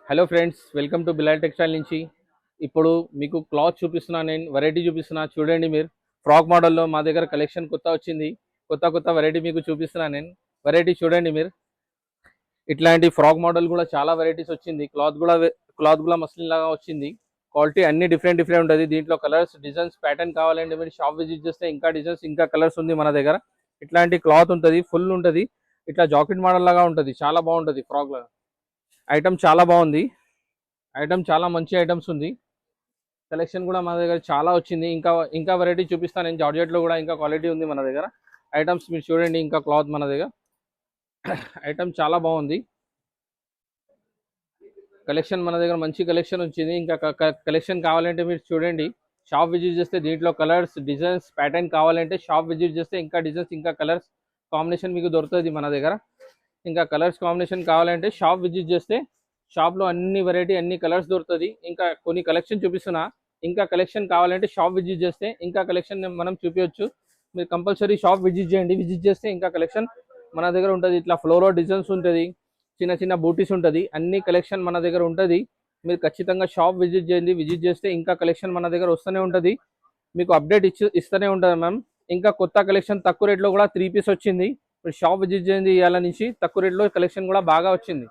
Hello friends, welcome to Bilal textile నుంచి. ఇప్పుడు మీకు క్లాత్ చూపిస్తున్నా, నేను వెరైటీ చూపిస్తున్నా. చూడండి మీరు, ఫ్రాక్ మోడల్లో మా దగ్గర కలెక్షన్ కొత్త వచ్చింది. కొత్త కొత్త వెరైటీ మీకు చూపిస్తున్నా. నేను వెరైటీ చూడండి మీరు. ఇట్లాంటి ఫ్రాక్ మోడల్ కూడా చాలా వెరైటీస్ వచ్చింది. క్లాత్ కూడా మస్లిన్ లాగా వచ్చింది. క్వాలిటీ అన్ని డిఫరెంట్ డిఫరెంట్ ఉంటుంది. దీంట్లో కలర్స్, డిజైన్స్, ప్యాటర్న్ కావాలంటే మీరు షాప్ విజిట్ చేస్తే ఇంకా డిజైన్స్, ఇంకా కలర్స్ ఉంది మన దగ్గర. ఇట్లాంటి క్లాత్ ఉంటుంది, ఫుల్ ఉంటుంది. ఇట్లా జాకెట్ మోడల్ లాగా ఉంటుంది, చాలా బాగుంటుంది. ఫ్రాక్ లాగా ఐటమ్ చాలా బాగుంది. ఐటమ్ చాలా మంచి ఐటమ్స్ ఉంది. కలెక్షన్ కూడా మన దగ్గర చాలా వచ్చింది. ఇంకా ఇంకా వెరైటీ చూపిస్తాను నేను. జార్జెట్లో కూడా ఇంకా క్వాలిటీ ఉంది మన దగ్గర. ఐటమ్స్ మీరు చూడండి. ఇంకా క్లాత్ మన దగ్గర ఐటమ్ చాలా బాగుంది. కలెక్షన్ మన దగ్గర మంచి కలెక్షన్ వచ్చింది. ఇంకా కలెక్షన్ కావాలంటే మీరు చూడండి, షాప్ విజిట్ చేస్తే దీంట్లో కలర్స్, డిజైన్స్, ప్యాటర్న్ కావాలంటే షాప్ విజిట్ చేస్తే ఇంకా డిజైన్స్, ఇంకా కలర్స్ కాంబినేషన్ మీకు దొరుకుతుంది మన దగ్గర. ఇంకా కలర్స్ కాంబినేషన్ కావాలంటే షాప్ విజిట్ చేస్తే షాప్లో అన్ని వెరైటీ, అన్ని కలర్స్ దొరుకుతుంది. ఇంకా కొన్ని కలెక్షన్ చూపిస్తున్నా. ఇంకా కలెక్షన్ కావాలంటే షాప్ విజిట్ చేస్తే ఇంకా కలెక్షన్ మనం చూపించవచ్చు. మీరు కంపల్సరీ షాప్ విజిట్ చేయండి. విజిట్ చేస్తే ఇంకా కలెక్షన్ మన దగ్గర ఉంటుంది. ఇట్లా ఫ్లోరో డిజైన్స్ ఉంటుంది, చిన్న చిన్న బూటీస్ ఉంటుంది, అన్ని కలెక్షన్ మన దగ్గర ఉంటుంది. మీరు ఖచ్చితంగా షాప్ విజిట్ చేయండి. విజిట్ చేస్తే ఇంకా కలెక్షన్ మన దగ్గర వస్తూనే ఉంటుంది. మీకు అప్డేట్ ఇస్తూనే ఉంటుంది మ్యామ్. ఇంకా కొత్త కలెక్షన్ తక్కువ రేట్లో కూడా 3 పీస్ వచ్చింది. మీరు షాప్ విజిట్ చేయండి. ఇవాళ నుంచి తక్కువ రేట్లో కలెక్షన్ కూడా బాగా వచ్చింది.